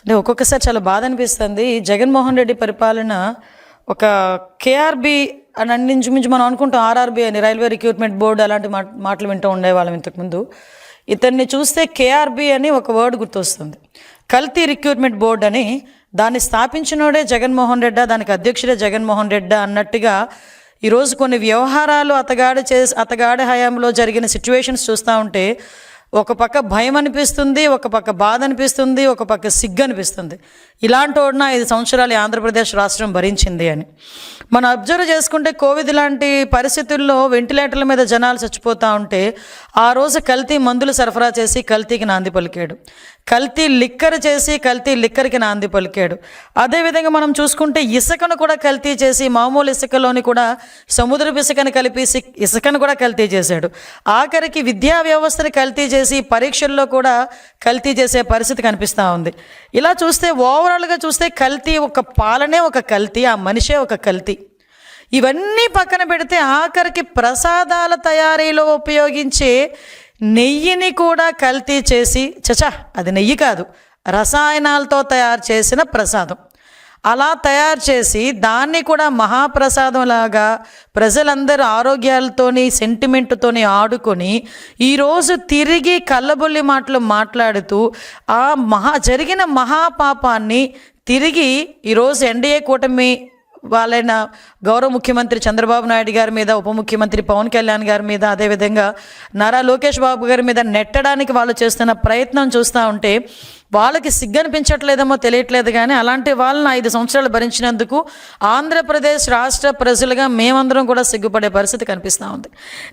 అంటే ఒక్కొక్కసారి చాలా బాధ అనిపిస్తుంది. జగన్మోహన్ రెడ్డి పరిపాలన ఒక కేఆర్బి అని ఇంచుమించు మనం అనుకుంటాం, ఆర్ఆర్బి అని, రైల్వే రిక్రూట్మెంట్ బోర్డు, అలాంటి మాటలు వింటూ ఉండేవాళ్ళం ఇంతకుముందు. ఇతన్ని చూస్తే కేఆర్బి అని ఒక వర్డ్ గుర్తొస్తుంది. కల్తీ రిక్రూట్మెంట్ బోర్డు అని. దాన్ని స్థాపించినోడే జగన్మోహన్ రెడ్డి, దానికి అధ్యక్షుడే జగన్మోహన్ రెడ్డి అన్నట్టుగా ఈరోజు కొన్ని వ్యవహారాలు అతగాడి హయాంలో జరిగిన సిచ్యువేషన్స్ చూస్తూ ఉంటే ఒక పక్క భయం అనిపిస్తుంది, ఒక పక్క బాధ అనిపిస్తుంది, ఒక పక్క సిగ్గు అనిపిస్తుంది. ఇలాంటి వాడిన 5 సంవత్సరాలు ఆంధ్రప్రదేశ్ రాష్ట్రం భరించింది అని మనం అబ్జర్వ్ చేసుకుంటే, కోవిడ్ లాంటి పరిస్థితుల్లో వెంటిలేటర్ల మీద జనాలు చచ్చిపోతూ ఉంటే ఆ రోజు కల్తీ మందులు సరఫరా చేసి కల్తీకి నాంది పలికాడు, కల్తీ లిక్కర్ చేసి కల్తీ లిక్కర్కి నాంది పలికాడు. అదేవిధంగా మనం చూసుకుంటే ఇసుకను కూడా కల్తీ చేసి, మామూలు ఇసుకలోని కూడా సముద్రపు ఇసుకను కలిపి ఇసుకను కూడా కల్తీ చేశాడు. ఆఖరికి విద్యా వ్యవస్థని కల్తీ చేసి పరీక్షల్లో కూడా కల్తీ చేసే పరిస్థితి కనిపిస్తూ ఉంది. ఇలా చూస్తే ఓవరాల్గా చూస్తే కల్తీ, ఒక పాలనే ఒక కల్తీ, ఆ మనిషే ఒక కల్తీ. ఇవన్నీ పక్కన పెడితే ఆఖరికి ప్రసాదాల తయారీలో ఉపయోగించే నెయ్యిని కూడా కల్తీ చేసి, అది నెయ్యి కాదు, రసాయనాలతో తయారు చేసిన ప్రసాదం, అలా తయారు చేసి దాన్ని కూడా మహాప్రసాదంలాగా ప్రజలందరూ ఆరోగ్యాలతోని సెంటిమెంట్తోని ఆడుకొని ఈరోజు తిరిగి కళ్ళబొల్లి మాటలు మాట్లాడుతూ ఆ జరిగిన మహాపాపాన్ని తిరిగి ఈరోజు ఎన్డీఏ కూటమి వాళ్ళైన గౌరవ ముఖ్యమంత్రి చంద్రబాబు నాయుడు గారి మీద, ఉప ముఖ్యమంత్రి పవన్ కళ్యాణ్ గారి మీద, అదేవిధంగా నారా లోకేష్ బాబు గారి మీద నెట్టడానికి వాళ్ళు చేస్తున్న ప్రయత్నం చూస్తూ ఉంటే వాళ్ళకి సిగ్గనిపించట్లేదేమో తెలియట్లేదు. కానీ అలాంటి వాళ్ళని 5 సంవత్సరాలు భరించినందుకు ఆంధ్రప్రదేశ్ రాష్ట్ర ప్రజలుగా మేమందరం కూడా సిగ్గుపడే పరిస్థితి కనిపిస్తూ ఉంది.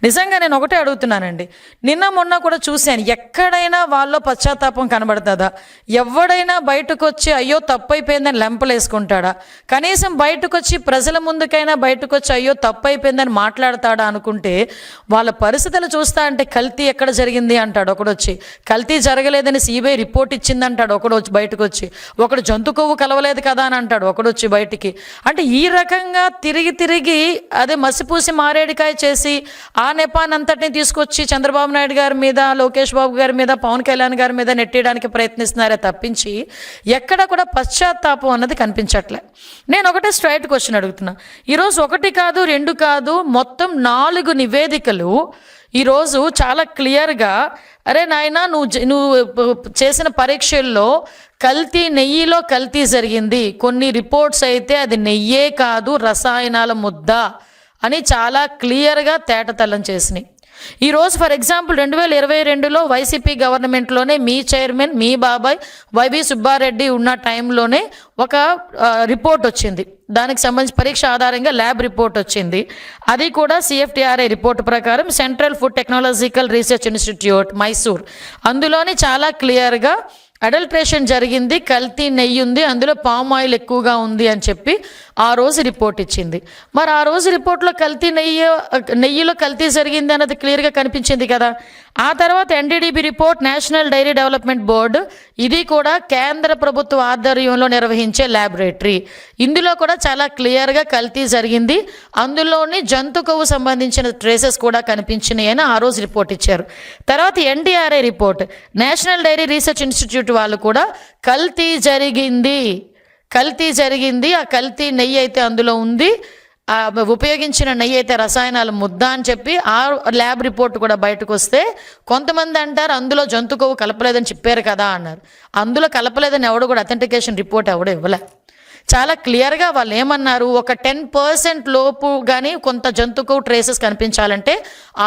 నిజంగా నేను ఒకటే అడుగుతున్నానండి, నిన్న మొన్న కూడా చూశాను, ఎక్కడైనా వాళ్ళలో పశ్చాత్తాపం కనబడుతుందా? ఎవడైనా బయటకు వచ్చి అయ్యో తప్పైపోయిందని లెంపలేసుకుంటాడా? కనీసం బయటకు వచ్చి ప్రజల ముందుకైనా బయటకు వచ్చి అయ్యో తప్పైపోయిందని మాట్లాడతాడా అనుకుంటే, వాళ్ళ పరిస్థితులు చూస్తా అంటే కల్తీ ఎక్కడ జరిగింది అంటాడు ఒకడొచ్చి, కల్తీ జరగలేదని సిబిఐ రిపోర్ట్ ఇచ్చింది అంటాడు ఒకడు వచ్చి, బయటకు వచ్చి ఒకడు జంతు కొవ్వు కలవలేదు కదా అని అంటాడు ఒకడు వచ్చి బయటికి. అంటే ఈ రకంగా తిరిగి అదే మసిపూసి మారేడికాయ చేసి ఆ నెపానంతటిని తీసుకొచ్చి చంద్రబాబు నాయుడు గారి మీద, లోకేష్ బాబు గారి మీద, పవన్ కళ్యాణ్ గారి మీద నెట్టేయడానికి ప్రయత్నిస్తున్నారే తప్పించి ఎక్కడ కూడా పశ్చాత్తాపం అన్నది కనిపించట్లే. నేను ఒకటే స్ట్రైట్ క్వశ్చన్ అడుగుతున్నా. ఈరోజు 1 కాదు 2 కాదు, మొత్తం 4 నివేదికలు ఈరోజు చాలా క్లియర్గా, అరే నాయనా నువ్వు చేసిన పరీక్షల్లో నెయ్యిలో కల్తీ జరిగింది, కొన్ని రిపోర్ట్స్ అయితే అది నెయ్యే కాదు రసాయనాల ముద్ద అని చాలా క్లియర్గా తేటతెల్లం చేసినాయి. ఈరోజు ఫర్ ఎగ్జాంపుల్ 2022లో వైసీపీ గవర్నమెంట్లోనే మీ చైర్మన్, మీ బాబాయ్ వైవి సుబ్బారెడ్డి ఉన్న టైంలోనే ఒక రిపోర్ట్ వచ్చింది, దానికి సంబంధించి పరీక్ష ఆధారంగా ల్యాబ్ రిపోర్ట్ వచ్చింది. అది కూడా సిఎఫ్టిఆర్ఐ రిపోర్ట్ ప్రకారం central food technological research institute Mysore, అందులోని చాలా క్లియర్గా అడల్ట్రేషన్ జరిగింది, కల్తీ నెయ్యి ఉంది, అందులో పామ్ ఆయిల్ ఎక్కువగా ఉంది అని చెప్పి ఆ రోజు రిపోర్ట్ ఇచ్చింది. మరి ఆ రోజు రిపోర్ట్లో నెయ్యిలో కల్తీ జరిగింది అన్నది క్లియర్గా కనిపించింది కదా. ఆ తర్వాత NDDB report, national dairy development board, ఇది కూడా కేంద్ర ప్రభుత్వ ఆధ్వర్యంలో నిర్వహించే ల్యాబొరేటరీ, ఇందులో కూడా చాలా క్లియర్గా కల్తీ జరిగింది, అందులోని జంతు కొవ్వు సంబంధించిన ట్రేసెస్ కూడా కనిపించినాయి అని ఆ రోజు రిపోర్ట్ ఇచ్చారు. తర్వాత NDRI report, national dairy research institute వాళ్ళు కూడా కల్తీ జరిగింది, ఆ కల్తీ నెయ్యి అయితే అందులో ఉంది, ఉపయోగించిన నెయ్యి అయితే రసాయనాల ముద్ద అని చెప్పి ఆ ల్యాబ్ రిపోర్ట్ కూడా బయటకు వస్తే కొంతమంది అంటారు అందులో జంతు కొవ్వు కలపలేదని చెప్పారు కదా అన్నారు. అందులో కలపలేదని ఎవడు కూడా అథెంటికేషన్ రిపోర్ట్ ఎవడు ఇవ్వలే. చాలా క్లియర్గా వాళ్ళు ఏమన్నారు, ఒక 10% లోపు కానీ కొంత జంతు కొవ్వు ట్రేసెస్ కనిపించాలంటే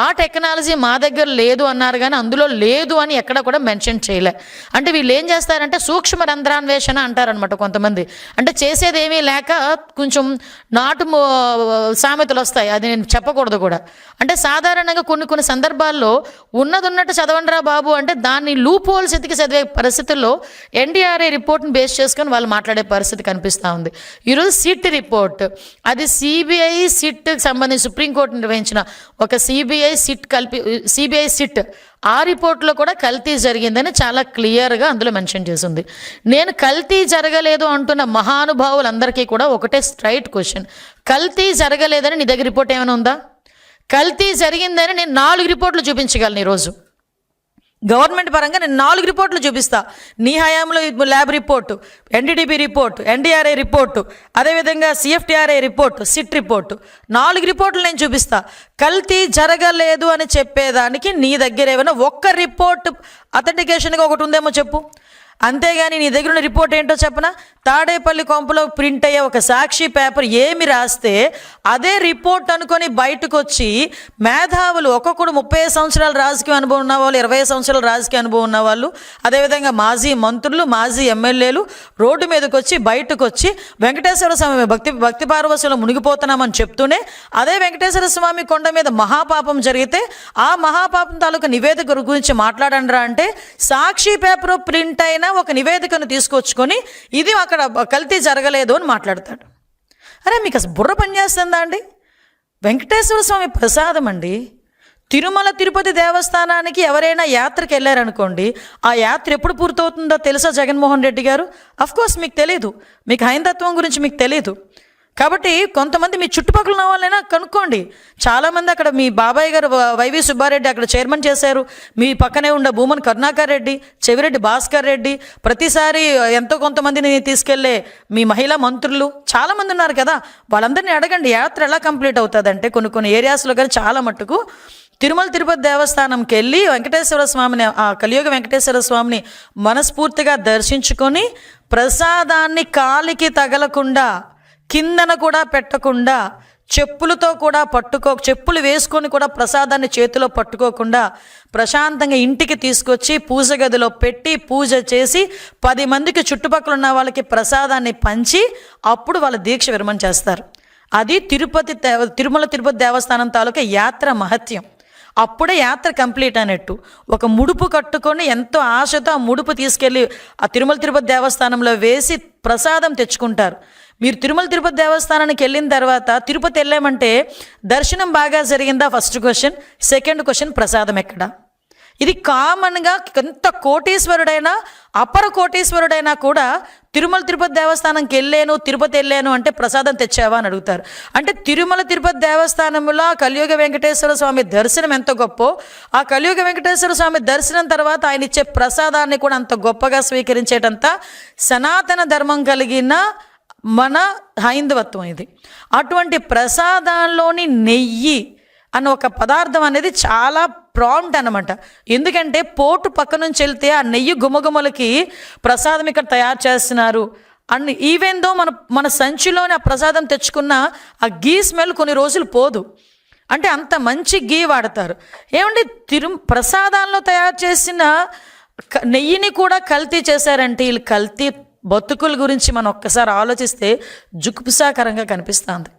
ఆ టెక్నాలజీ మా దగ్గర లేదు అన్నారు, కానీ అందులో లేదు అని ఎక్కడ కూడా మెన్షన్ చేయలే. అంటే వీళ్ళు ఏం చేస్తారంటే సూక్ష్మ రంధ్రాన్వేషణ అంటారనమాట కొంతమంది. అంటే చేసేది ఏమీ లేక కొంచెం నాటు సామెతలు వస్తాయి, అది నేను చెప్పకూడదు కూడా. అంటే సాధారణంగా కొన్ని సందర్భాల్లో ఉన్నట్టు చదవండిరా బాబు అంటే దాన్ని లూప్ హోల్స్ ఎతికి చదివే పరిస్థితుల్లో ఎన్డీఆర్ఐ రిపోర్ట్ని బేస్ చేసుకొని వాళ్ళు మాట్లాడే పరిస్థితి కనిపిస్తూ ఉంది. ఈరోజు సిట్ రిపోర్ట్, అది సిబిఐ సిట్కి సంబంధించి సుప్రీంకోర్టు నిర్వహించిన ఒక సిబిఐ సిట్, ఆ రిపోర్ట్లో కూడా కల్తీ జరిగిందని చాలా క్లియర్గా అందులో మెన్షన్ చేసింది. నేను కల్తీ జరగలేదు అంటున్న మహానుభావులందరికీ కూడా ఒకటే స్ట్రైట్ క్వశ్చన్, కల్తీ జరగలేదని నీ దగ్గర రిపోర్ట్ ఏమైనా ఉందా? కల్తీ జరిగిందని నేను 4 రిపోర్ట్లు చూపించగలను ఈరోజు. గవర్నమెంట్ పరంగా నేను 4 రిపోర్ట్లు చూపిస్తా. నీ హయాంలో lab report, NDDB report, NDRI report, అదేవిధంగా సిఎఫ్టీఆర్ఐ రిపోర్టు, సిట్ రిపోర్టు, 4 రిపోర్ట్లు నేను చూపిస్తా. కల్తీ జరగలేదు అని చెప్పేదానికి నీ దగ్గర ఏమైనా ఒక్క రిపోర్ట్ అథెంటికేషన్గా ఒకటి ఉందేమో చెప్పు. అంతేగాని నీ దగ్గర ఉన్న రిపోర్ట్ ఏంటో చెప్పనా? తాడేపల్లి కొంపలో ప్రింట్ అయ్యే ఒక సాక్షి పేపర్ ఏమి రాస్తే అదే రిపోర్ట్ అనుకొని బయటకు వచ్చి మేధావులు ఒక్కొక్కడు 30 సంవత్సరాల రాజకీయ అనుభవం ఉన్న వాళ్ళు, 20 సంవత్సరాల రాజకీయ అనుభవం ఉన్న వాళ్ళు, అదేవిధంగా మాజీ మంత్రులు, మాజీ ఎమ్మెల్యేలు రోడ్డు మీదకి వచ్చి బయటకు వచ్చి వెంకటేశ్వర స్వామి భక్తి పార్వశంలో మునిగిపోతున్నామని చెప్తూనే అదే వెంకటేశ్వర స్వామి కొండ మీద మహాపాపం జరిగితే ఆ మహాపాపం తాలూకా నివేదిక గురించి మాట్లాడండిరా అంటే సాక్షి పేపర్ ప్రింట్ అయిన ఒక నివేదికను తీసుకొచ్చుకొని ఇది అక్కడ కల్తీ జరగలేదు అని మాట్లాడతాడు. అరే మీకు అసలు బుర్ర పనిచేస్తుందా అండి? వెంకటేశ్వర స్వామి ప్రసాదం అండి. తిరుమల తిరుపతి దేవస్థానానికి ఎవరైనా యాత్రకు వెళ్ళారనుకోండి, ఆ యాత్ర ఎప్పుడు పూర్తవుతుందో తెలుసా జగన్మోహన్ రెడ్డి గారు? అఫ్కోర్స్ మీకు తెలీదు, మీకు హైందత్వం గురించి మీకు తెలీదు. కాబట్టి కొంతమంది మీ చుట్టుపక్కల ఉన్న వాళ్ళైనా కనుక్కోండి. చాలామంది అక్కడ మీ బాబాయ్ గారు వైవి సుబ్బారెడ్డి అక్కడ చైర్మన్ చేశారు. మీ పక్కనే ఉన్న భూమన్ కరుణాకర్ రెడ్డి, చెవిరెడ్డి భాస్కర్ రెడ్డి, ప్రతిసారి ఎంతో కొంతమందిని తీసుకెళ్లే మీ మహిళా మంత్రులు చాలామంది ఉన్నారు కదా, వాళ్ళందరినీ అడగండి యాత్ర ఎలా కంప్లీట్ అవుతుందంటే కొన్ని ఏరియాస్లో కానీ చాలా మట్టుకు తిరుమల తిరుపతి దేవస్థానంకి వెళ్ళి వెంకటేశ్వర స్వామిని, ఆ కలియుగ వెంకటేశ్వర స్వామిని మనస్ఫూర్తిగా దర్శించుకొని ప్రసాదాన్ని కాలికి తగలకుండా, కిందన కూడా పెట్టకుండా, చెప్పులతో కూడా చెప్పులు వేసుకొని కూడా ప్రసాదాన్ని చేతిలో పట్టుకోకుండా ప్రశాంతంగా ఇంటికి తీసుకొచ్చి పూజ గదిలో పెట్టి పూజ చేసి 10 మందికి చుట్టుపక్కల ఉన్న వాళ్ళకి ప్రసాదాన్ని పంచి అప్పుడు వాళ్ళ దీక్ష విరమణ చేస్తారు. అది తిరుమల తిరుపతి దేవస్థానం తాలూకా యాత్ర మహత్యం. అప్పుడే యాత్ర కంప్లీట్ అన్నట్టు. ఒక ముడుపు కట్టుకొని ఎంతో ఆశతో ఆ ముడుపు తీసుకెళ్ళి ఆ తిరుమల తిరుపతి దేవస్థానంలో వేసి ప్రసాదం తెచ్చుకుంటారు. మీరు తిరుమల తిరుపతి దేవస్థానానికి వెళ్ళిన తర్వాత తిరుపతి వెళ్ళామంటే దర్శనం బాగా జరిగిందా ఫస్ట్ క్వశ్చన్. సెకండ్ క్వశ్చన్, ప్రసాదం ఎక్కడ? ఇది కామన్గా ఎంత కోటీశ్వరుడైనా అపర కోటీశ్వరుడైనా కూడా తిరుమల తిరుపతి దేవస్థానంకి వెళ్ళాను, తిరుపతి వెళ్ళాను అంటే ప్రసాదం తెచ్చావా అని అడుగుతారు. అంటే తిరుమల తిరుపతి దేవస్థానంలో కలియుగ వెంకటేశ్వర స్వామి దర్శనం ఎంత గొప్పో, ఆ కలియుగ వెంకటేశ్వర స్వామి దర్శనం తర్వాత ఆయన ఇచ్చే ప్రసాదాన్ని కూడా అంత గొప్పగా స్వీకరించేటంత సనాతన ధర్మం కలిగిన మన హైందవత్వం ఇది. అటువంటి ప్రసాదాల్లోని నెయ్యి అన్న ఒక పదార్థం అనేది చాలా ప్రాంప్ట్ అనమాట. ఎందుకంటే పోటు పక్క నుంచి వెళ్తే ఆ నెయ్యి గుమగుమలకి ప్రసాదం ఇక్కడ తయారు చేస్తున్నారు అని ఈవెన్ దో మన సంచిలోని ఆ ప్రసాదం తెచ్చుకున్న ఆ గీ స్మెల్ కొన్ని రోజులు పోదు. అంటే అంత మంచి గీ వాడతారు. ఏమంటే ప్రసాదాల్లో తయారు చేసిన నెయ్యిని కూడా కల్తీ చేశారంటే వీళ్ళు కల్తీ బతుకుల గురించి మనం ఒక్కసారి ఆలోచిస్తే జుగుప్సాకరంగా కనిపిస్తుంది.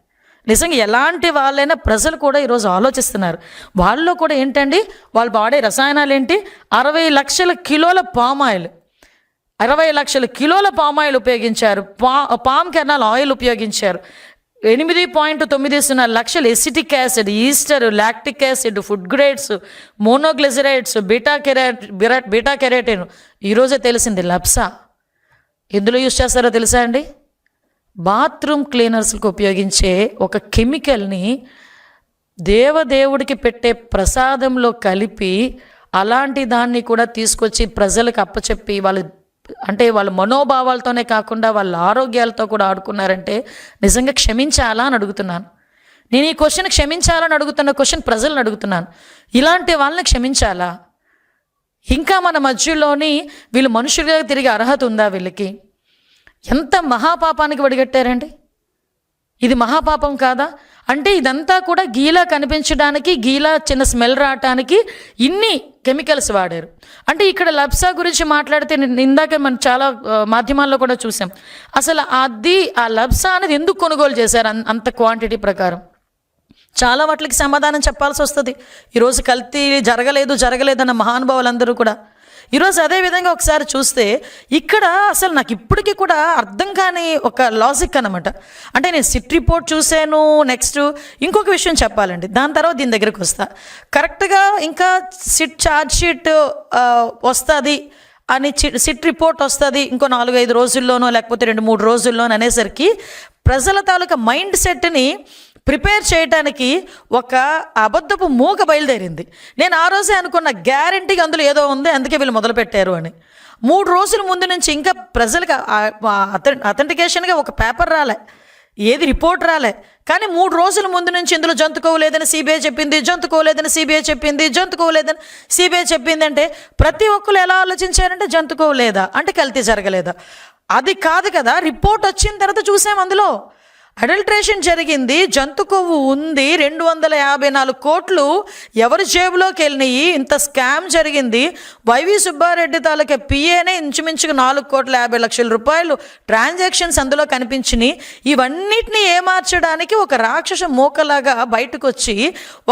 నిజంగా ఎలాంటి వాళ్ళైనా ప్రజలు కూడా ఈరోజు ఆలోచిస్తున్నారు. వాళ్ళలో కూడా ఏంటండి, వాళ్ళు వాడే రసాయనాలు ఏంటి? 60 లక్షల కిలోల పామాయిల్, 60 లక్షల కిలోల పామాయిల్ ఉపయోగించారు. పామ్ కెర్నల్ ఆయిల్ ఉపయోగించారు. 8.90 లక్షల acetic acid, Easter, lactic acid, food grades, monoglycerides, beta keratin. ఈరోజే తెలిసింది లప్సా. ఎందులో యూజ్ చేస్తారో తెలుసా అండి? బాత్రూమ్ క్లీనర్స్కి ఉపయోగించే ఒక కెమికల్ని దేవదేవుడికి పెట్టే ప్రసాదంలో కలిపి అలాంటి దాన్ని కూడా తీసుకొచ్చి ప్రజలకు అప్పచెప్పి వాళ్ళ మనోభావాలతోనే కాకుండా వాళ్ళ ఆరోగ్యాలతో కూడా ఆడుకున్నారంటే నిజంగా క్షమించాలా అని అడుగుతున్నాను. నేను ఈ క్వశ్చన్ క్షమించాలని అడుగుతున్న క్వశ్చన్ ప్రజలను అడుగుతున్నాను. ఇలాంటి వాళ్ళని క్షమించాలా? ఇంకా మన మధ్యలోని వీళ్ళు మనుషులుగా తిరిగే అర్హత ఉందా వీళ్ళకి? ఎంత మహాపాపానికి వడిగట్టారండి. ఇది మహాపాపం కాదా? అంటే ఇదంతా కూడా గీలా కనిపించడానికి, గీలా చిన్న స్మెల్ రావటానికి ఇన్ని కెమికల్స్ వాడారు. అంటే ఇక్కడ లప్సా గురించి మాట్లాడితే ఇందాక మనం చాలా మాధ్యమాల్లో కూడా చూసాం. అసలు ఆ లప్సా అనేది ఎందుకు కొనుగోలు చేశారు అంత క్వాంటిటీ ప్రకారం? చాలా వాటికి సమాధానం చెప్పాల్సి వస్తుంది. ఈరోజు కల్తీ జరగలేదన్న మహానుభావులందరూ కూడా ఈరోజు అదేవిధంగా ఒకసారి చూస్తే ఇక్కడ అసలు నాకు ఇప్పటికీ కూడా అర్థం కాని ఒక లాజిక్ అనమాట. అంటే నేను సిట్ రిపోర్ట్ చూశాను. నెక్స్ట్ ఇంకొక విషయం చెప్పాలండి, దాని తర్వాత దీని దగ్గరకు వస్తా. కరెక్ట్గా ఇంకా సిట్ ఛార్జ్ షీట్ వస్తుంది అని, సిట్ రిపోర్ట్ వస్తుంది ఇంకో 4-5 రోజుల్లోనో లేకపోతే 2-3 రోజుల్లోనో అనేసరికి ప్రజల తాలూకా మైండ్ సెట్ని ప్రిపేర్ చేయడానికి ఒక అబద్ధపు మూక బయలుదేరింది. నేను ఆ రోజే అనుకున్న, గ్యారంటీగా అందులో ఏదో ఉంది, అందుకే వీళ్ళు మొదలుపెట్టారు అని. 3 రోజుల ముందు నుంచి ఇంకా ప్రజలకు అథెంటికేషన్గా ఒక పేపర్ రాలే, ఏది రిపోర్ట్ రాలే. కానీ 3 రోజుల ముందు నుంచి ఇందులో జంతుకోలేదని సిబిఐ చెప్పింది, జంతుకోలేదని సిబిఐ చెప్పింది, జంతుకోలేదని సిబిఐ చెప్పింది. అంటే ప్రతి ఒక్కరు ఎలా ఆలోచించారంటే జంతుకోలేదా అంటే కల్తీ జరగలేదా? అది కాదు కదా, రిపోర్ట్ వచ్చిన తర్వాత చూసాం అందులో అడల్ట్రేషన్ జరిగింది, జంతు కొవ్వు ఉంది, 254 కోట్లు ఎవరి జేబులోకి వెళ్ళినాయి, ఇంత స్కామ్ జరిగింది. వైవి సుబ్బారెడ్డి తాలూకా పిఏనే ఇంచుమించుగా 4,50,00,000 రూపాయలు ట్రాన్సాక్షన్స్ అందులో కనిపించినాయి. ఇవన్నిటిని ఏమార్చడానికి ఒక రాక్షస మూకలాగా బయటకు వచ్చి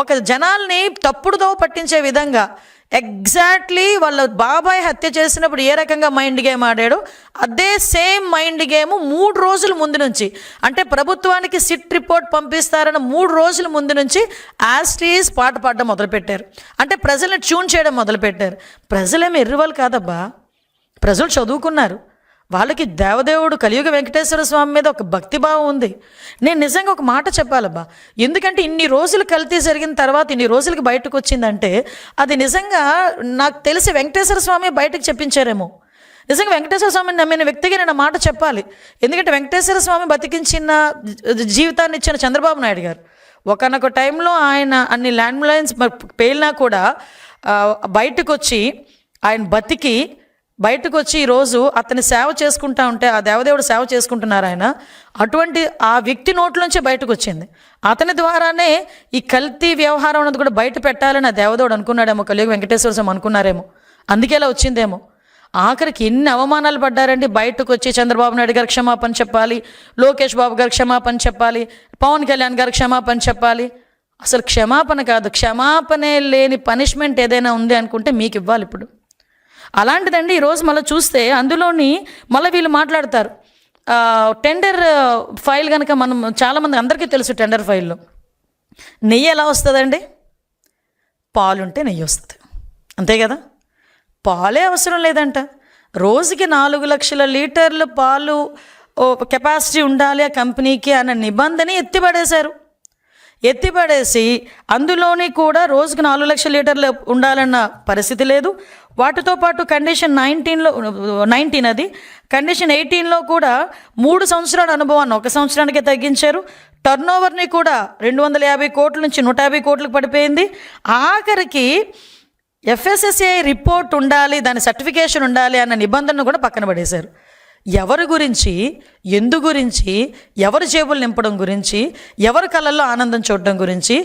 ఒక జనాల్ని తప్పుడుదో పట్టించే విధంగా ఎగ్జాక్ట్లీ వాళ్ళ బాబాయ్ హత్య చేసినప్పుడు ఏ రకంగా మైండ్ గేమ్ ఆడాడో అదే సేమ్ మైండ్ గేమ్ 3 రోజుల ముందు నుంచి, అంటే ప్రభుత్వానికి సిట్ రిపోర్ట్ పంపిస్తారన్న 3 రోజుల ముందు నుంచి యాస్టీస్ పాట పాడడం మొదలుపెట్టారు. అంటే ప్రజల్ని ట్యూన్ చేయడం మొదలుపెట్టారు. ప్రజలేమి ఎర్రివాళ్ళు కాదబ్బా, ప్రజలు చదువుకున్నారు. వాళ్ళకి దేవదేవుడు కలియుగ వెంకటేశ్వర స్వామి మీద ఒక భక్తిభావం ఉంది. నేను నిజంగా ఒక మాట చెప్పాలబ్బా, ఎందుకంటే ఇన్ని రోజులు కల్తీ జరిగిన తర్వాత ఇన్ని రోజులకి బయటకు వచ్చిందంటే అది నిజంగా నాకు తెలిసి వెంకటేశ్వర స్వామి బయటకు చెప్పించారేమో. నిజంగా వెంకటేశ్వర స్వామిని నమ్మిన వ్యక్తిగా నేను మాట చెప్పాలి. ఎందుకంటే వెంకటేశ్వర స్వామి బతికించిన జీవితాన్ని ఇచ్చిన చంద్రబాబు నాయుడు గారు ఒకనొక టైంలో ఆయన అన్ని ల్యాండ్ లైన్స్ పేలినా కూడా బయటకు వచ్చి ఆయన బతికి బయటకు వచ్చి ఈరోజు అతని సేవ చేసుకుంటా ఉంటే, ఆ దేవదేవుడు సేవ చేసుకుంటున్నారు ఆయన, అటువంటి ఆ వ్యక్తి నోట్లోంచి బయటకు వచ్చింది. అతని ద్వారానే ఈ కల్తీ వ్యవహారం అన్నది కూడా బయట పెట్టాలని ఆ దేవదేవుడు అనుకున్నాడేమో, కలియుగ వెంకటేశ్వర స్వామి అనుకున్నారేమో, అందుకే ఇలా వచ్చిందేమో. ఆఖరికి ఎన్ని అవమానాలు పడ్డారండి. బయటకు వచ్చి చంద్రబాబు నాయుడు గారు క్షమాపణ చెప్పాలి, లోకేష్ బాబు గారు క్షమాపణ చెప్పాలి, పవన్ కళ్యాణ్ గారు క్షమాపణ చెప్పాలి. అసలు క్షమాపణ కాదు, క్షమాపణే లేని పనిష్మెంట్ ఏదైనా ఉంది అనుకుంటే మీకు ఇవ్వాలి ఇప్పుడు. అలాంటిదండి ఈరోజు మళ్ళీ చూస్తే అందులోని మళ్ళీ వీళ్ళు మాట్లాడతారు. టెండర్ ఫైల్ కనుక మనం చాలామంది అందరికీ తెలుసు, టెండర్ ఫైల్లో నెయ్యి ఎలా వస్తుందండి? పాలుంటే నెయ్యి వస్తుంది, అంతే కదా. పాలే అవసరం లేదంట. రోజుకి 4 లక్షల లీటర్లు పాలు కెపాసిటీ ఉండాలి ఆ కంపెనీకి అన్న నిబంధన ఎత్తిపడేసి అందులోని కూడా రోజుకి 4 లక్షల లీటర్లు ఉండాలన్న పరిస్థితి లేదు. వాటితో పాటు కండిషన్ 19 అది కండిషన్ 18లో కూడా 3 సంవత్సరాల అనుభవాన్ని 1 సంవత్సరానికే తగ్గించారు. టర్నోవర్ని కూడా 250 కోట్ల నుంచి 150 కోట్లకు పడిపోయింది. ఆఖరికి FSSAI రిపోర్ట్ ఉండాలి, దాని సర్టిఫికేషన్ ఉండాలి అన్న నిబంధనను కూడా పక్కన పడేశారు. ఎవరి గురించి, ఎందు గురించి, ఎవరి జేబులు నింపడం గురించి, ఎవరి కళ్ళల్లో ఆనందం చూడడం గురించి,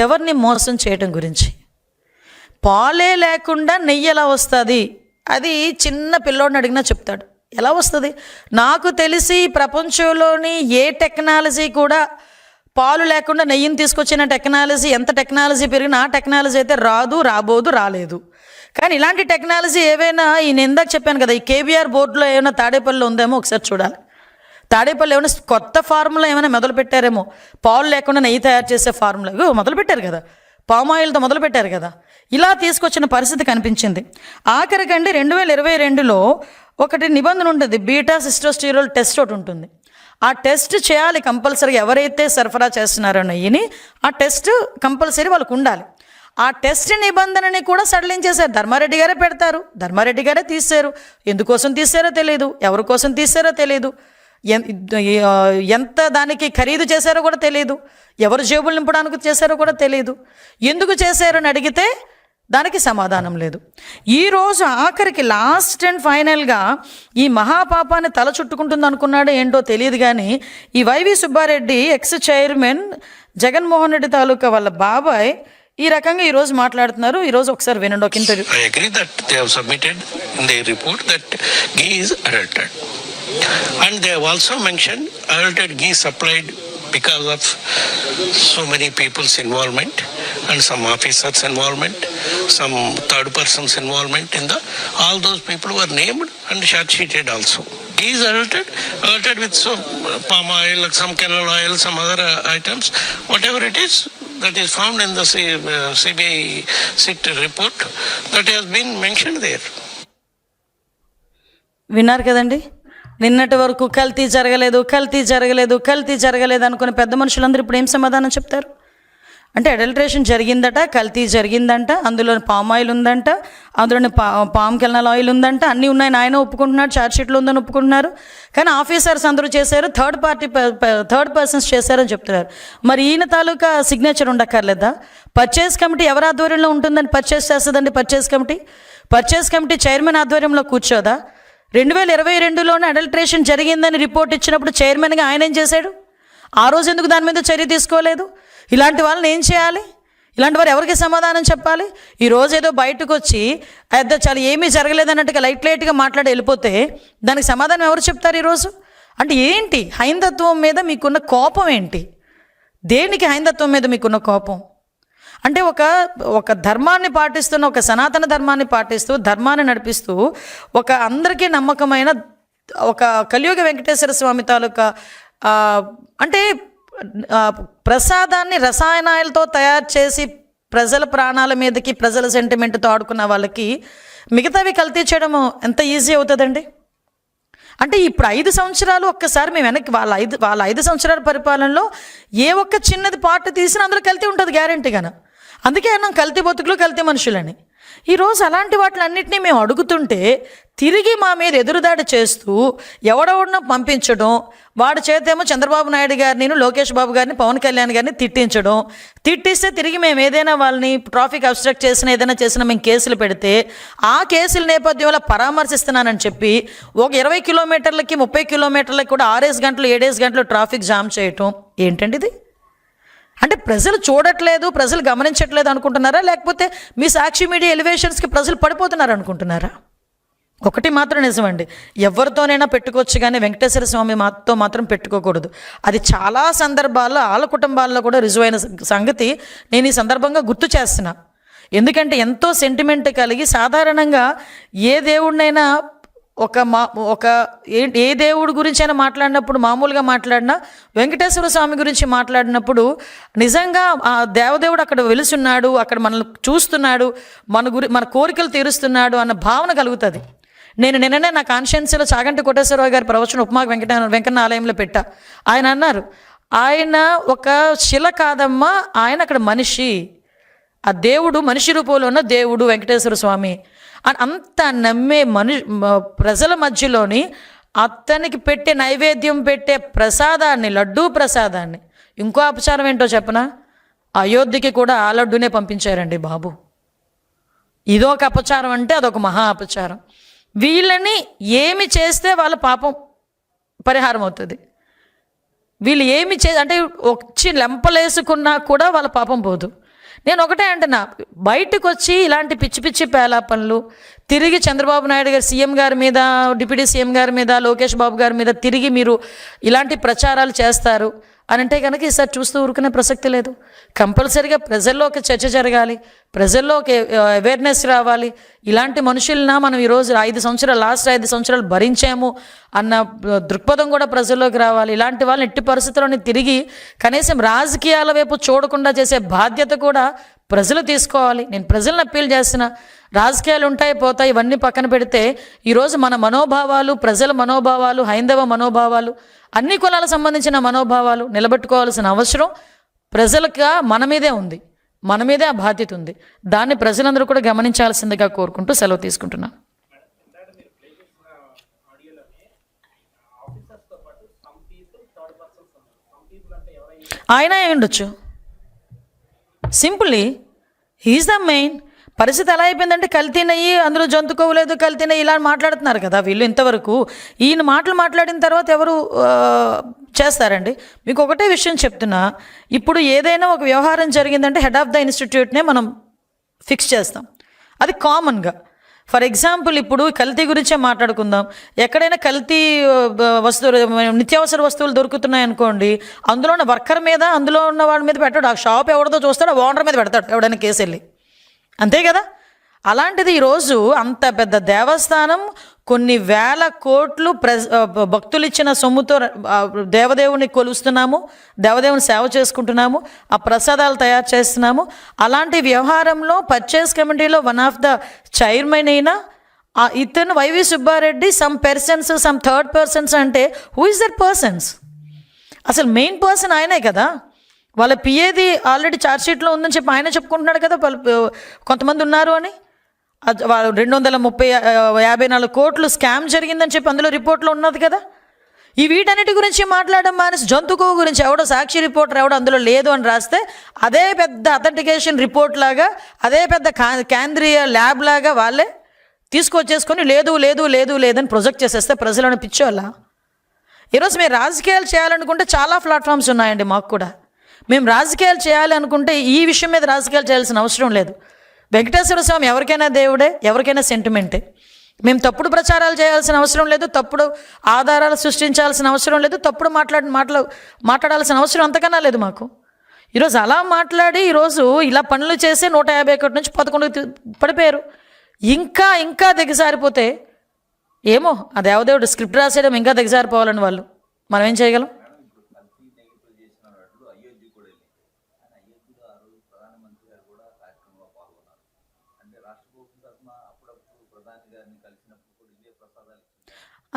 ఎవరిని మోసం చేయడం గురించి. పాలే లేకుండా నెయ్యి ఎలా వస్తుంది? అది చిన్న పిల్లోడిని అడిగినా చెప్తాడు. ఎలా వస్తుంది? నాకు తెలిసి ప్రపంచంలోని ఏ టెక్నాలజీ కూడా పాలు లేకుండా నెయ్యిని తీసుకొచ్చిన టెక్నాలజీ, ఎంత టెక్నాలజీ పెరిగినా ఆ టెక్నాలజీ అయితే రాదు, రాబోదు, రాలేదు. కానీ ఇలాంటి టెక్నాలజీ ఏవైనా నేను ఇందాక చెప్పాను కదా, ఈ KBR బోర్డులో ఏమైనా తాడేపల్లిలో ఉందేమో ఒకసారి చూడాలి. తాడేపల్లి ఏమైనా కొత్త ఫార్ములా ఏమైనా మొదలుపెట్టారేమో, పాలు లేకుండా నెయ్యి తయారు చేసే ఫార్ములా మొదలుపెట్టారు కదా, పామ్ ఆయిల్తో మొదలుపెట్టారు కదా. ఇలా తీసుకొచ్చిన పరిస్థితి కనిపించింది. ఆఖరికండి 2022లో ఒకటి నిబంధన ఉంటుంది, బీటా సిస్టోస్టిరోల్ టెస్ట్ ఒకటి ఉంటుంది. ఆ టెస్ట్ చేయాలి కంపల్సరీగా. ఎవరైతే సరఫరా చేస్తున్నారో నెయ్యిని ఆ టెస్ట్ కంపల్సరీ వాళ్ళకు ఉండాలి. ఆ టెస్ట్ నిబంధనని కూడా సడలించేశారు. ధర్మారెడ్డి గారే పెడతారు, ధర్మారెడ్డి గారే తీశారు. ఎందుకోసం తీశారో తెలియదు, ఎవరి కోసం తీశారో తెలియదు, ఎంత దానికి ఖరీదు చేశారో కూడా తెలియదు, ఎవరు జేబులు నింపడానికి చేశారో కూడా తెలియదు. ఎందుకు చేశారని అడిగితే దానికి సమాధానం లేదు. ఈరోజు ఆఖరికి లాస్ట్ అండ్ ఫైనల్గా ఈ మహాపాపాన్ని తల చుట్టుకుంటుంది అనుకున్నాడో ఏంటో తెలియదు కానీ ఈ Y V Subba Reddy ex chairman Jaganmohan Reddy తాలూకా వాళ్ళ బాబాయ్ ఈ రకంగా ఈరోజు మాట్లాడుతున్నారు. ఈరోజు ఒకసారి వినండి ఒక interview. I agree that they have submitted in their report that ghee is adulterated. And they have also mentioned adulterated ghee supplied because of so many people's involvement and some officers' involvement, some third persons' involvement in the, all those people were named and charge-sheeted also. Ghee is adulterated with some palm oil, some canola oil, some other items, whatever it is, that is found in the CBI SIT report that has been mentioned there. విన్నారు కదండి, నిన్నటి వరకు కల్తీ జరగలేదు అనుకునే పెద్ద మనుషులందరూ ఇప్పుడు ఏం సమాధానం చెప్తారు? అంటే అడల్ట్రేషన్ జరిగిందట, కల్తీ జరిగిందంట, అందులో పామ్ ఆయిల్ ఉందంట, అందులోని పామ్ కెర్నల్ ఆయిల్ ఉందంట, అన్నీ ఉన్నాయని ఆయన ఒప్పుకుంటున్నాడు, ఛార్జ్షీట్లో ఉందని ఒప్పుకుంటున్నారు. కానీ ఆఫీసర్స్ అందరూ చేశారు, థర్డ్ పర్సన్స్ చేశారని చెప్తున్నారు. మరి ఈయన తాలూకా సిగ్నేచర్ ఉండక్కర్లేదా? పర్చేస్ కమిటీ ఎవరి ఆధ్వర్యంలో ఉంటుందని పర్చేస్ చేస్తుందండి? పర్చేస్ కమిటీ చైర్మన్ ఆధ్వర్యంలో కూర్చోదా? 2022లోనే అడల్ట్రేషన్ జరిగిందని రిపోర్ట్ ఇచ్చినప్పుడు చైర్మన్గా ఆయన ఏం చేశాడు? ఆ రోజు ఎందుకు దాని మీద చర్య తీసుకోలేదు? ఇలాంటి వాళ్ళని ఏం చేయాలి? ఇలాంటి వారు ఎవరికి సమాధానం చెప్పాలి? ఈరోజు ఏదో బయటకు వచ్చి చాలా ఏమీ జరగలేదన్నట్టుగా లైట్గా మాట్లాడి వెళ్ళిపోతే దానికి సమాధానం ఎవరు చెప్తారు ఈరోజు? అంటే ఏంటి హైందత్వం మీద మీకున్న కోపం ఏంటి? దేనికి హైందత్వం మీద మీకున్న కోపం? అంటే ఒక ధర్మాన్ని పాటిస్తున్న, ఒక సనాతన ధర్మాన్ని పాటిస్తూ, ధర్మాన్ని నడిపిస్తూ, ఒక అందరికీ నమ్మకమైన ఒక కలియుగ వెంకటేశ్వర స్వామి తాలూకా అంటే ప్రసాదాన్ని రసాయనాలతో తయారు చేసి ప్రజల ప్రాణాల మీదకి, ప్రజల సెంటిమెంట్తో ఆడుకున్న వాళ్ళకి మిగతావి కల్తీ చేయడం ఎంత ఈజీ అవుతుందండి? అంటే ఇప్పుడు 5 సంవత్సరాలు ఒక్కసారి మేము వెనక్కి వాళ్ళ 5 సంవత్సరాల పరిపాలనలో ఏ ఒక్క చిన్నది పార్ట్ తీసినా అందులో కల్తీ ఉంటుంది గ్యారెంటీగాను. అందుకే అన్నాం కల్తీ బతుకులు, కల్తీ మనుషులని. ఈరోజు అలాంటి వాటిలన్నింటినీ మేము అడుగుతుంటే తిరిగి మా మీద ఎదురుదాడి చేస్తూ ఎవడెవడనో పంపించడం, వాడి చేతేమో చంద్రబాబు నాయుడు గారిని, లోకేష్ బాబు గారిని, పవన్ కళ్యాణ్ గారిని తిట్టిస్తే తిరిగి మేము ఏదైనా వాళ్ళని ట్రాఫిక్ అబ్స్ట్రక్ట్ చేసినా ఏదైనా చేసినా మేము కేసులు పెడితే ఆ కేసుల నేపథ్యంలో పరామర్శిస్తున్నానని చెప్పి ఒక 20 కిలోమీటర్లకి 30 కిలోమీటర్లకి కూడా 6 గంటలు 7 గంటలు ట్రాఫిక్ జామ్ చేయటం ఏంటండి ఇది? అంటే ప్రజలు చూడట్లేదు, ప్రజలు గమనించట్లేదు అనుకుంటున్నారా? లేకపోతే మీ సాక్షి మీడియా ఎలివేషన్స్కి ప్రజలు పడిపోతున్నారు అనుకుంటున్నారా? ఒకటి మాత్రం నిజమండి, ఎవరితోనైనా పెట్టుకోవచ్చు కానీ వెంకటేశ్వర స్వామి మాత్రం పెట్టుకోకూడదు. అది చాలా సందర్భాల్లో వాళ్ళ కుటుంబాల్లో కూడా రుజువైన సంగతి నేను ఈ సందర్భంగా గుర్తు చేస్తున్నా. ఎందుకంటే ఎంతో సెంటిమెంట్ కలిగి సాధారణంగా ఏ దేవుడినైనా ఏ దేవుడి గురించి అయినా మాట్లాడినప్పుడు, మామూలుగా మాట్లాడినా వెంకటేశ్వర స్వామి గురించి మాట్లాడినప్పుడు నిజంగా ఆ దేవదేవుడు అక్కడ వెలుసున్నాడు, అక్కడ మనల్ని చూస్తున్నాడు, మన కోరికలు తీరుస్తున్నాడు అన్న భావన కలుగుతుంది. నేను నిన్ననే నా కాన్షియన్స్లో చాగంటి కోటేశ్వరరావు గారి ప్రవచన ఉపమాక వెంకన్న ఆలయంలో పెట్టా. ఆయన అన్నారు, ఆయన ఒక శిల కాదమ్మా, ఆయన అక్కడ మనిషి, ఆ దేవుడు మనిషి రూపంలో ఉన్న దేవుడు వెంకటేశ్వర స్వామి అని అంత నమ్మే ప్రజల మధ్యలోని అతనికి పెట్టే నైవేద్యం పెట్టే ప్రసాదాన్ని, లడ్డూ ప్రసాదాన్ని, ఇంకో అపచారం ఏంటో చెప్పనా, అయోధ్యకి కూడా ఆ లడ్డూనే పంపించారండి బాబు. ఇదొక అపచారం అంటే అదొక మహా అపచారం. వీళ్ళని ఏమి చేస్తే వాళ్ళ పాపం పరిహారం అవుతుంది? వీళ్ళు ఏమి అంటే వచ్చి లెంపలేసుకున్నా కూడా వాళ్ళ పాపం పోదు. నేను ఒకటే అంటున్నా, బయటకు వచ్చి ఇలాంటి పిచ్చి పిచ్చి పేలాపనలు తిరిగి చంద్రబాబు నాయుడు గారు సీఎం గారి మీద, డిప్యూటీ సీఎం గారి మీద, లోకేష్ బాబు గారి మీద తిరిగి మీరు ఇలాంటి ప్రచారాలు చేస్తారు అని అంటే కనుక ఈసారి చూస్తూ ఊరుకునే ప్రసక్తి లేదు. కంపల్సరీగా ప్రజల్లో ఒక చర్చ జరగాలి, ప్రజల్లో ఒక అవేర్నెస్ రావాలి. ఇలాంటి మనుషులన మనం ఈరోజు లాస్ట్ 5 సంవత్సరాలు భరించాము అన్న దృక్పథం కూడా ప్రజల్లోకి రావాలి. ఇలాంటి వాళ్ళని ఎట్టి పరిస్థితుల్లోని తిరిగి కనీసం రాజకీయాల వైపు చూడకుండా చేసే బాధ్యత కూడా ప్రజలు తీసుకోవాలి. నేను ప్రజలను అప్పీల్ చేస్తున్నా, రాజకీయాలు ఉంటాయి పోతాయి, ఇవన్నీ పక్కన పెడితే ఈరోజు మన మనోభావాలు, ప్రజల మనోభావాలు, హైందవ మనోభావాలు, అన్ని కులాలకు సంబంధించిన మనోభావాలు నిలబెట్టుకోవాల్సిన అవసరం ప్రజలకు మన మీదే ఉంది, మన మీదే ఆ బాధ్యత ఉంది. దాన్ని ప్రజలందరూ కూడా గమనించాల్సిందిగా కోరుకుంటూ సెలవు తీసుకుంటున్నాను. ఆయన అయి ఉండొచ్చు, సింపుల్లీ హీఈస్ ద మెయిన్. పరిస్థితి ఎలా అయిపోయిందంటే కల్తీనయ్యి అందులో జంతుకోవలేదు, కల్తీనయ్యి ఇలా మాట్లాడుతున్నారు కదా వీళ్ళు. ఇంతవరకు ఈయన మాట్లాడిన తర్వాత ఎవరు చేస్తారండి? మీకు ఒకటే విషయం చెప్తున్నా, ఇప్పుడు ఏదైనా ఒక వ్యవహారం జరిగిందంటే హెడ్ ఆఫ్ ద ఇన్స్టిట్యూట్నే మనం ఫిక్స్ చేస్తాం, అది కామన్గా. ఫర్ ఎగ్జాంపుల్ ఇప్పుడు కల్తీ గురించే మాట్లాడుకుందాం. ఎక్కడైనా కల్తీ వస్తువులు, నిత్యావసర వస్తువులు దొరుకుతున్నాయి అనుకోండి, అందులో ఉన్న వర్కర్ మీద, అందులో ఉన్న వాళ్ళ మీద పెట్టాడు, ఆ షాప్ ఎవరిదో చూస్తాడు, ఆ ఓనర్ మీద పెడతాడు ఎవడైనా కేసు వెళ్ళి, అంతే కదా. అలాంటిది ఈరోజు అంత పెద్ద దేవస్థానం, కొన్ని వేల కోట్లు భక్తులు ఇచ్చిన సొమ్ముతో దేవదేవుని కొలుస్తున్నాము, దేవదేవుని సేవ చేసుకుంటున్నాము, ఆ ప్రసాదాలు తయారు చేస్తున్నాము. అలాంటి వ్యవహారంలో పర్చేస్ కమిటీలో వన్ ఆఫ్ ద చైర్మన్ అయినా ఇతను YV Subba Reddy some persons some third persons అంటే హూ ఇస్ దట్ పర్సన్స్? అసలు మెయిన్ పర్సన్ ఆయనే కదా. వాళ్ళ పిఏది ఆల్రెడీ ఛార్జ్షీట్లో ఉందని చెప్పి ఆయన చెప్పుకుంటున్నాడు కదా కొంతమంది ఉన్నారు అని. 254 కోట్లు స్కామ్ జరిగిందని చెప్పి అందులో రిపోర్ట్లో ఉన్నది కదా. ఈ వీటన్నిటి గురించి మాట్లాడడం మానేసి జంతుకో గురించి ఎవడో సాక్షి రిపోర్టర్ ఎవడో అందులో లేదు అని రాస్తే అదే పెద్ద అథెంటికేషన్ రిపోర్ట్ లాగా, అదే పెద్ద కేంద్రీయ ల్యాబ్ లాగా వాళ్ళే తీసుకొచ్చేసుకొని లేదు లేదు లేదు లేదని ప్రొజెక్ట్ చేసేస్తే ప్రజలను పిచ్చోళ్ళ. ఈరోజు మేము రాజకీయాలు చేయాలనుకుంటే చాలా ప్లాట్ఫామ్స్ ఉన్నాయండి మాకు కూడా. మేము రాజకీయాలు చేయాలి అనుకుంటే ఈ విషయం మీద రాజకీయాలు చేయాల్సిన అవసరం లేదు. వెంకటేశ్వర స్వామి ఎవరికైనా దేవుడే, ఎవరికైనా సెంటిమెంటే. మేము తప్పుడు ప్రచారాలు చేయాల్సిన అవసరం లేదు, తప్పుడు ఆధారాలు సృష్టించాల్సిన అవసరం లేదు, తప్పుడు మాట్లాడాల్సిన అవసరం అంతకన్నా లేదు మాకు. ఈరోజు అలా మాట్లాడి ఈరోజు ఇలా పనులు చేసి 151 నుంచి 11 పడిపోయారు. ఇంకా ఇంకా దిగజారిపోతే ఏమో ఆ దేవదేవుడు స్క్రిప్ట్ రాసేయడం ఇంకా దిగజారిపోవాలని వాళ్ళు మనం ఏం చేయగలం?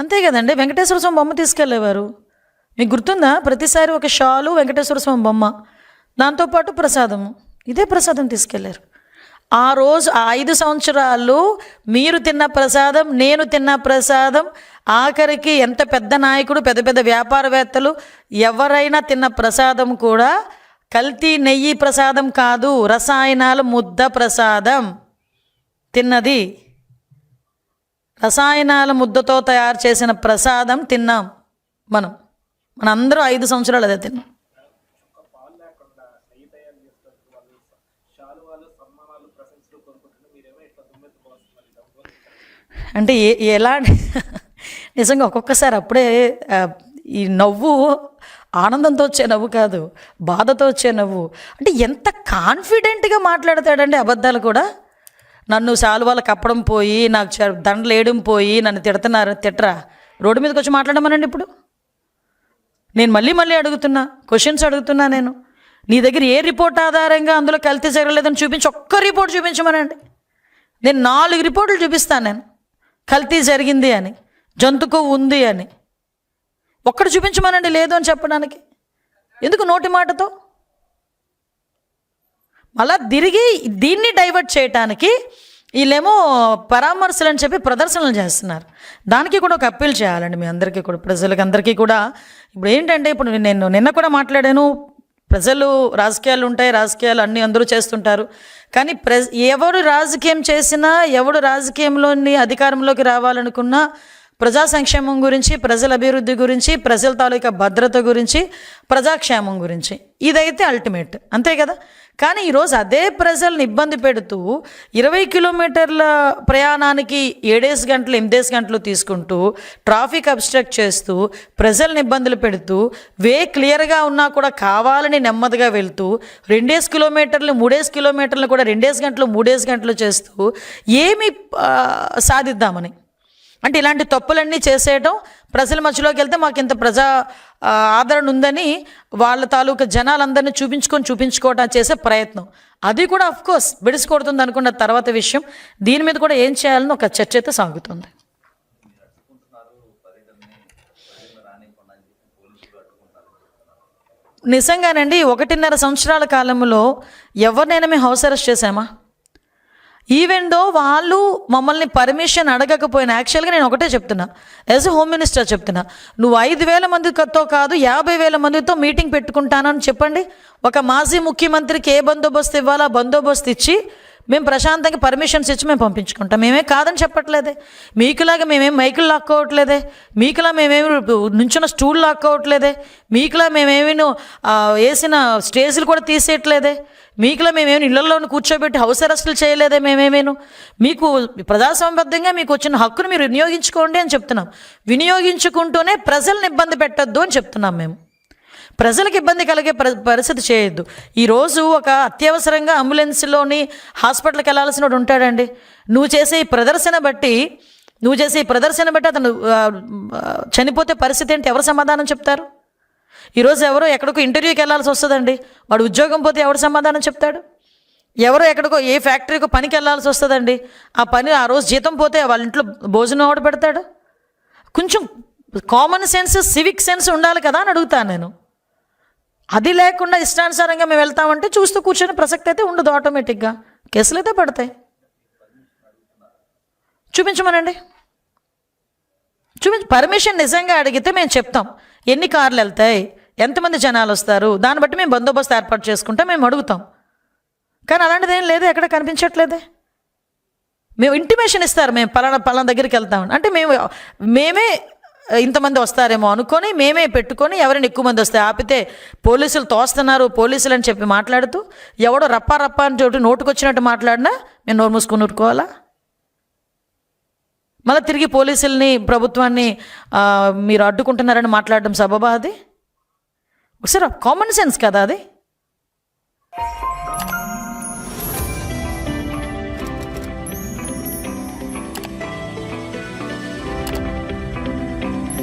అంతే కదండి. వెంకటేశ్వర స్వామి బొమ్మ తీసుకెళ్ళేవారు, మీకు గుర్తుందా? ప్రతిసారి ఒక షాలు వెంకటేశ్వర స్వామి బొమ్మ, దాంతోపాటు ప్రసాదము, ఇదే ప్రసాదం తీసుకెళ్లారు. ఆ రోజు 5 సంవత్సరాలు మీరు తిన్న ప్రసాదం, నేను తిన్న ప్రసాదం, ఆఖరికి ఎంత పెద్ద నాయకుడు, పెద్ద పెద్ద వ్యాపారవేత్తలు ఎవరైనా తిన్న ప్రసాదం కూడా కల్తీ నెయ్యి ప్రసాదం కాదు, రసాయనాల ముద్ద ప్రసాదం తిన్నది. రసాయనాల ముద్దతో తయారు చేసిన ప్రసాదం తిన్నాం మనందరూ 5 సంవత్సరాలు అదే తిన్నాం. అంటే ఎలా నిజంగా ఒక్కొక్కసారి అప్పుడే ఈ నవ్వు ఆనందంతో వచ్చే నవ్వు కాదు, బాధతో వచ్చే నవ్వు. అంటే ఎంత కాన్ఫిడెంట్గా మాట్లాడతాడండి అబద్ధాలు కూడా. నన్ను శాలువాలు కప్పడం పోయి, నాకు దండలు వేయడం పోయి, నన్ను తిట్టరా, రోడ్డు మీదకి వచ్చి మాట్లాడమనండి. ఇప్పుడు నేను మళ్ళీ అడుగుతున్నా, క్వశ్చన్స్ అడుగుతున్నా. నేను నీ దగ్గర ఏ రిపోర్ట్ ఆధారంగా అందులో కల్తీ జరగలేదని చూపించి ఒక్క రిపోర్ట్ చూపించమనండి. నేను 4 రిపోర్టులు చూపిస్తాను. నేను కల్తీ జరిగింది అని, జంతుకు ఉంది అని ఒక్కడు చూపించమనండి. లేదు అని చెప్పడానికి ఎందుకు నోటి మాటతో? మళ్ళా తిరిగి దీన్ని డైవర్ట్ చేయటానికి వీళ్ళేమో పరామర్శలు అని చెప్పి ప్రదర్శనలు చేస్తున్నారు. దానికి కూడా ఒక అప్పీల్ చేయాలండి మీ అందరికీ కూడా, ప్రజలకి అందరికీ కూడా. ఇప్పుడు ఏంటంటే, ఇప్పుడు నేను నిన్న కూడా మాట్లాడాను, ప్రజలు రాజకీయాలు ఉంటాయి, రాజకీయాలు అన్నీ అందరూ చేస్తుంటారు. కానీ ఎవరు రాజకీయం చేసినా, ఎవడు రాజకీయంలోని అధికారంలోకి రావాలనుకున్నా ప్రజా సంక్షేమం గురించి, ప్రజల అభివృద్ధి గురించి, ప్రజల తాలూకా భద్రత గురించి, ప్రజాక్షేమం గురించి, ఇదైతే అల్టిమేట్, అంతే కదా. కానీ ఈరోజు అదే ప్రజల్ని ఇబ్బంది పెడుతూ 20 కిలోమీటర్ల ప్రయాణానికి 7 గంటలు 8 గంటలు తీసుకుంటూ ట్రాఫిక్ అబ్స్ట్రక్ట్ చేస్తూ ప్రజల్ని ఇబ్బందులు పెడుతూ క్లియర్గా ఉన్నా కూడా కావాలని నెమ్మదిగా వెళ్తూ 2 కిలోమీటర్లు 3 కిలోమీటర్లు కూడా 2 గంటలు 3 గంటలు చేస్తూ ఏమి సాధిద్దామని. అంటే ఇలాంటి తప్పులన్నీ చేసేయడం, ప్రజల మధ్యలోకి వెళ్తే మాకు ఇంత ప్రజా ఆదరణ ఉందని వాళ్ళ తాలూకా జనాలందరినీ చూపించుకోవడం చేసే ప్రయత్నం, అది కూడా అఫ్కోర్స్ బెడిసికొడుతుంది అనుకున్న తర్వాత విషయం. దీని మీద కూడా ఏం చేయాలని ఒక చర్చ అయితే సాగుతుంది. నిజంగానండి, 1.5 సంవత్సరాల కాలంలో ఎవరినైనా మేము హౌస్ అరెస్ట్ చేసామా? ఈవెన్ దో వాళ్ళు మమ్మల్ని పర్మిషన్ అడగకపోయినా, యాక్చువల్గా నేను ఒకటే చెప్తున్నా, యాజ్ ఎ హోమ్ మినిస్టర్ చెప్తున్నా, నువ్వు 5,000 మందితో కాదు 50,000 మందితో మీటింగ్ పెట్టుకుంటానని చెప్పండి. ఒక మాజీ ముఖ్యమంత్రికి ఏ బందోబస్తు ఇవ్వాలో ఆ బందోబస్తు ఇచ్చి మేము ప్రశాంతంగా పర్మిషన్స్ ఇచ్చి మేము పంపించుకుంటాం. మేమే కాదని చెప్పట్లేదే, మీకులాగా మేమేం మైకులు లాక్కోవట్లేదే, మీకులా మేమేమి నుంచున్న స్టూల్ లాక్కోవట్లేదే, మీకులా మేమేమి వేసిన స్టేజ్లు కూడా తీసేయట్లేదే, మీకులా మేమేమి ఇళ్లలోని కూర్చోబెట్టి హౌస్ అరెస్టులు చేయలేదే. మేమేమేను మీకు ప్రజాస్వామ్యబద్ధంగా మీకు వచ్చిన హక్కును మీరు వినియోగించుకోండి అని చెప్తున్నాం. వినియోగించుకుంటూనే ప్రజల్ని ఇబ్బంది పెట్టద్దు అని చెప్తున్నాం. మేము ప్రజలకు ఇబ్బంది కలిగే పరిస్థితి చేయొద్దు. ఈరోజు ఒక అత్యవసరంగా అంబులెన్స్లోని హాస్పిటల్కి వెళ్ళాల్సిన వాడు ఉంటాడండి. నువ్వు చేసే ఈ ప్రదర్శన బట్టి అతను చనిపోతే పరిస్థితి ఏంటి? ఎవరు సమాధానం చెప్తారు? ఈరోజు ఎక్కడికో ఇంటర్వ్యూకి వెళ్ళాల్సి వస్తుందండి, వాడు ఉద్యోగం పోతే ఎవడు సమాధానం చెప్తాడు? ఎవరో ఎక్కడికో ఏ ఫ్యాక్టరీకో పనికి వెళ్ళాల్సి వస్తుందండి. ఆ పని ఆ రోజు జీతం పోతే వాళ్ళ ఇంట్లో భోజనం ఎవడు పెడతాడు? కొంచెం కామన్ సెన్స్, సివిక్ సెన్స్ ఉండాలి కదా అని అడుగుతాను నేను. అది లేకుండా ఇష్టానుసారంగా మేము వెళ్తామంటే చూస్తూ కూర్చొని ప్రసక్తి అయితే ఉండదు. ఆటోమేటిక్గా కేసులు అయితే పడతాయి. చూపించమనండి, పర్మిషన్ నిజంగా అడిగితే మేము చెప్తాం. ఎన్ని కార్లు వెళ్తాయి, ఎంతమంది జనాలు వస్తారు, దాన్ని బట్టి మేము బందోబస్తు ఏర్పాటు చేసుకుంటాం, మేము అడుగుతాం. కానీ అలాంటిది ఏం లేదు, ఎక్కడ కనిపించట్లేదే. మేము ఇంటిమేషన్ ఇస్తారు, మేము పలానా దగ్గరికి వెళ్తామని. అంటే మేమే ఇంతమంది వస్తారేమో అనుకొని మేమే పెట్టుకొని ఎవరైనా ఎక్కువ మంది వస్తే ఆపితే పోలీసులు తోస్తున్నారు, పోలీసులు అని చెప్పి మాట్లాడుతూ ఎవడో రప్పా అని చెప్పి నోటుకొచ్చినట్టు మాట్లాడినా మేము నోరు మూసుకొని ఊరుకోవాలా? మళ్ళీ తిరిగి పోలీసుల్ని, ప్రభుత్వాన్ని మీరు అడ్డుకుంటున్నారని మాట్లాడడం సబబా? అది ఒకసారి కామన్ సెన్స్ కదా అది.